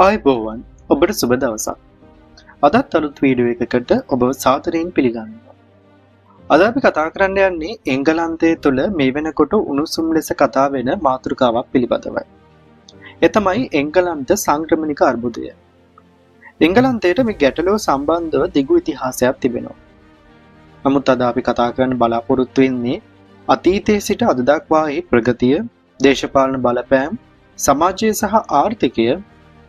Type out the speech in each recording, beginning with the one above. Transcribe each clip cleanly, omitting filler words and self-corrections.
ආයුබෝවන් ඔබට සුබ දවසක්. අදත් අලුත් වීඩියෝ එකකට ඔබව සාදරයෙන් පිළිගන්නවා. අද අපි කතා කරන්න යන්නේ එංගලන්තය තුළ මේ වෙනකොට උණුසුම් ලෙස කතා වෙන මාතෘකාවක් පිළිබඳවයි. ඒ තමයි එංගලන්ත සංක්‍රමණික අර්බුදය. එංගලන්තයට මේ ගැටලුව සම්බන්ධව දිගු ඉතිහාසයක් තිබෙනවා. නමුත් අද අපි කතා කරන්න බලාපොරොත්තු වෙන්නේ අතීතයේ සිට අද දක්වාහි ප්‍රගතිය, දේශපාලන බලපෑම්, සමාජය සහ ආර්ථිකය,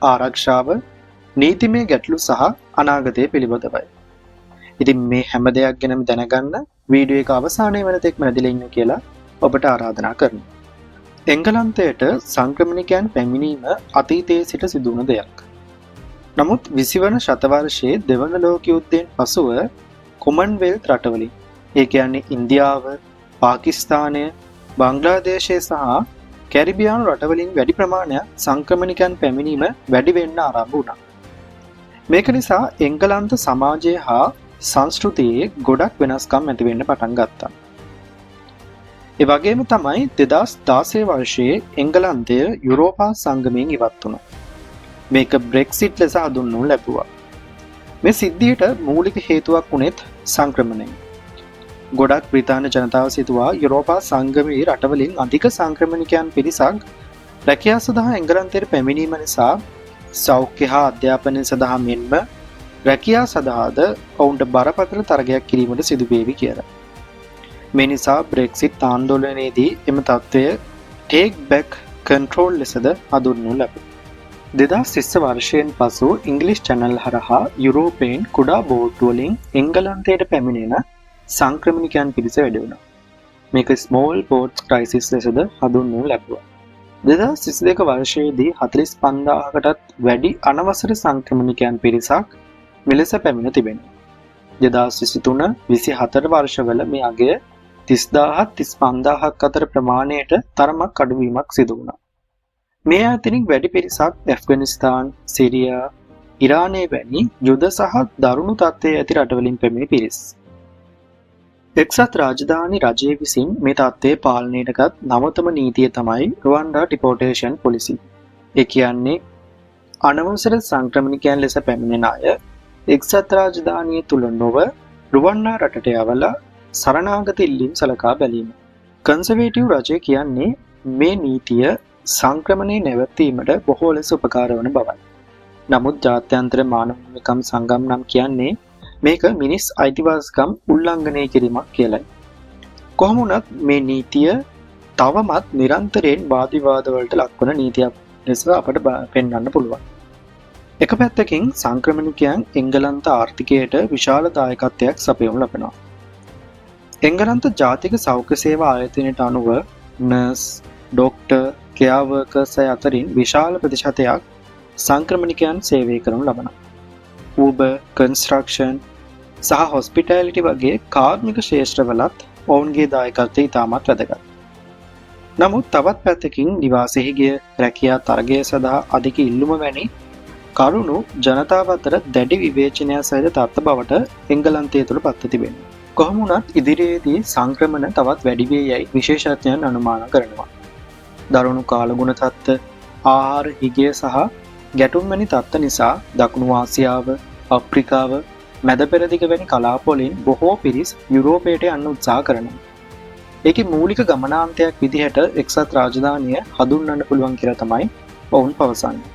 ආරක්ෂාව, නීතිමය ගැටලු සහ අනාගතය පිළිබඳවයි. ඉතින් මේ හැම දෙයක් ගැනම දැනගන්න වීඩියෝ එක අවසානයේ වෙනතෙක් මැදිලා ඉන්න කියලා ඔබට ආරාධනා කරනවා. එංගලන්තයට සංක්‍රමණිකයන් පැමිණීම අතීතයේ සිට සිදු වුණ දෙයක්. නමුත් 20 වන ශතවර්ෂයේ දෙවන ලෝක යුද්ධයෙන් පසුව කොමන්වෙල්ත් රටවලින්, ඒ කියන්නේ ඉන්දියාව, පාකිස්තානය, බංග්ලාදේශය සහ කැරිබියානු රටවලින් වැඩි ප්‍රමාණයක් සංක්‍රමණිකයන් පැමිණීම වැඩි වෙන්න ආරම්භ වුණා. මේක නිසා එංගලන්ත සමාජය හා සංස්කෘතියේ ගොඩක් වෙනස්කම් ඇති වෙන්න පටන් ගත්තා. ඒ වගේම තමයි 2016 වර්ෂයේ එංගලන්තය යුරෝපා සංගමයෙන් ඉවත් වුණා. මේක බ්‍රෙක්සිට් ලෙස හඳුන්වනු ලැබුවා. මේ සිද්ධියට මූලික හේතුවක් වුණෙත් සංක්‍රමණය. ගොඩක් බ්‍රිතාන්‍ය ජනතාව සිතුවා යුරෝපා සංගමයේ රටවලින් අධික සංක්‍රමණිකයන් පිරිසක් රැකියාව සඳහා එංගලන්තයට පැමිණීම නිසා සෞඛ්‍ය හා අධ්‍යාපනය සඳහා මෙන්ම රැකියාව සඳහාද ඔවුන්ට බරපතල තරගයක් කිරීමට සිදු වේවි කියලා. මේ නිසා බ්‍රෙක්සිට් ආන්දෝලනයේදී එම තත්ත්වය ටේක් බැක් කන්ට්‍රෝල් ලෙසද හඳුන්වනු ලැබුවා. 2020 වර්ෂයෙන් පසු ඉංග්‍රීසි චැනල් හරහා යුරෝපයෙන් කුඩා බෝට්ටු වලින් එංගලන්තයට පැමිණෙන සංක්‍රමණිකයන් පිරිස වැඩි වුණා. මේක ස්මෝල් බෝට්ස් ක්‍රයිසිස් ලෙසද හඳුන්වනු ලැබුවා. 2022 වර්ෂයේදී 45000කටත් වැඩි අනවසර සංක්‍රමණිකයන් පිරිසක් මෙලෙස පැමිණ තිබෙනවා. 2023-24 වර්ෂවල මේ අගය 30000ත් 35000ක් අතර ප්‍රමාණයට තරමක් අඩුවීමක් සිදු වුණා. මේ අතරින් වැඩි පිරිසක් ඇෆ්ගනිස්තාන්, සිරියා, ඉරානය වැනි යුද සහ දරුණු තත්ත්වයේ ඇති රටවලින් පැමිණි පිරිස්. එක්සත් රාජධානි රජය විසින් මේ තත්ත්වය පාලනයට ගත් නවතම නීතිය තමයි රුවන්ඩා ඩිපෝටේෂන් පොලිසි. ඒ කියන්නේ අනවසර සංක්‍රමණිකයන් ලෙස පැමිණෙන අය එක්සත් රාජධානිය තුල නොව රුවන්ඩා රටට යවලා සරණාගත ඉල්ලීම් සලකා බැලීම. කන්සර්වේටිව් රජය කියන්නේ මේ නීතිය සංක්‍රමණය නැවැත්වීමට බොහෝ ලෙස උපකාර වන බවයි. නමුත් ජාත්‍යන්තර මානව හිමිකම් සංගම් නම් කියන්නේ මේක මිනිස් අයිතිවාසිකම් උල්ලංඝනය කිරීමක් කියලයි. කොහොම වුණත් මේ නීතිය තවමත් නිරන්තරයෙන් වාද විවාද වලට ලක්වන නීතියක් ලෙස අපට පෙන්වන්න පුළුවන්. එක පැත්තකින් සංක්‍රමණිකයන් එංගලන්ත ආර්ථිකයට විශාල දායකත්වයක් සපයනු ලබනවා. එංගලන්ත ජාතික සෞඛ්‍ය සේවා ආයතනයට අනුව නර්ස්, ඩොක්ටර්, කෙයා වර්කර්ස් අතරින් විශාල ප්‍රතිශතයක් සංක්‍රමණිකයන් සේවය කරනු ලබනවා. Uber, construction සහ hospitality වගේ කාර්මික ක්ෂේත්‍රවලත් ඔවුන්ගේ දායකත්වය ඉතාමත් වැදගත්. නමුත් තවත් පැත්තකින් නිවාසෙහි ගිය රැකියා තරගය සඳහා අධික ඉල්ලුම වැනි කරුණු ජනතාව අතර දැඩි විවේචනය සහිත තත්ත්ව බවට එංගලන්තය තුළ පත්ව තිබෙනවා. කොහොම වුණත් ඉදිරියේදී සංක්‍රමණ තවත් වැඩි වේ යයි විශේෂඥයන් අනුමාන කරනවා. දරුණු කාලගුණ තත්ත්ව, ආහාර හිගිය සහ ගැටුම් වැනි තත්ත්ව නිසා දකුණු ආසියාව, අප්‍රිකාව, මැද පෙරදිග වැනි කලාපවලින් බොහෝ පිරිස් යුරෝපයට යන්න උත්සාහ කරනවා. ඒකේ මූලික ගමනාන්තයක් විදිහට එක්සත් රාජධානිය හඳුන්වන්න පුළුවන් කියලා තමයි ඔවුන් පවසන්නේ.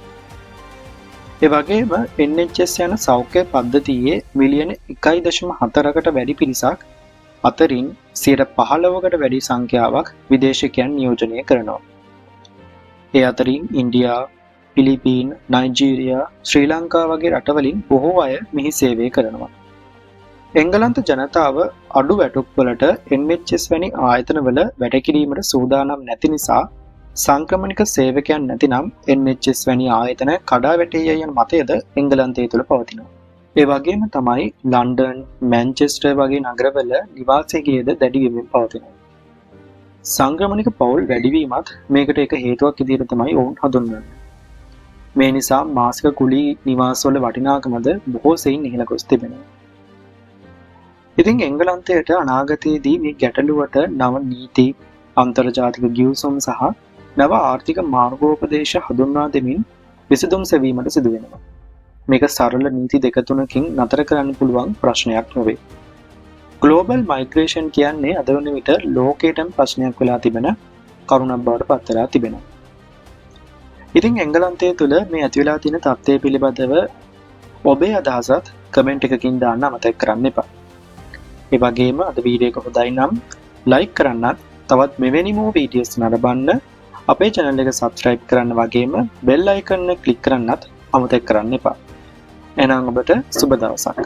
ඒ වගේම NHS යන සෞඛ්‍ය පද්ධතියේ මිලියන 1.4කට වැඩි පිරිසක් අතරින් 15%කට වැඩි සංඛ්‍යාවක් විදේශිකයන් නියෝජනය කරනවා. ඒ අතරින් ඉන්දියා, පිලිපීන්, නයිජීරියා, ශ්‍රී ලංකා වගේ රටවලින් බොහෝ අය මෙහි සේවය කරනවා. එංගලන්ත ජනතාව අඩු වැටුප්වලට NHS වැනි ආයතනවල වැඩ කිරීමට සූදානම් නැති නිසා සංක්‍රමණික සේවකයන් නැතිනම් NHS වැනි ආයතන කඩා වැටේ යන මතයද එංගලන්තය තුළ පවතිනවා. ඒ වගේම තමයි ලන්ඩන්, මැන්චෙස්ටර් වගේ නගරවල නිවාසිකයේද දැඩි වෙමින් පවතිනවා. සංක්‍රමණික පවුල් වැඩිවීමත් මේකට එක හේතුවක් විදිහට තමයි ඔවුන් හඳුන්වන්නේ. මේ නිසා මාසික කුලී නිවාසවල වටිනාකමද බොහෝ සෙයින් ඉහළ ගොස් තිබෙනවා. ඉතින් එංගලන්තයට අනාගතයේදී මේ ගැටලුවට නව නීති, අන්තර්ජාතික ගිවිසුම් සහ නව ආර්ථික මාර්ගෝපදේශ හඳුන්වා දෙමින් විසඳුම් සෙවීමට සිදු වෙනවා. මේක සරල නීති දෙක තුනකින් නතර කරන්න පුළුවන් ප්‍රශ්නයක් නෙවෙයි. ග්ලෝබල් මයිග්‍රේෂන් කියන්නේ අද වන විට ලෝකයටම ප්‍රශ්නයක් වෙලා තිබෙන කරුණක් බවට පත් වෙලා තිබෙනවා. ඉතින් එංගලන්තය තුළ මේ ඇති වෙලා තියෙන තත්ත්වය පිළිබඳව ඔබේ අදහසත් කමෙන්ට් එකකින් දාන්න අමතක කරන්න එපා. ඒ වගේම අද වීඩියෝ එක හොඳයි නම් ලයික් කරන්නත්, තවත් මෙවැනි මෝ වීඩියෝස් නරඹන්න අපේ channel එක subscribe කරන්න වගේම bell icon එක click කරන්නත් අමතක කරන්න එපා. එහෙනම් ඔබට සුබ දවසක්.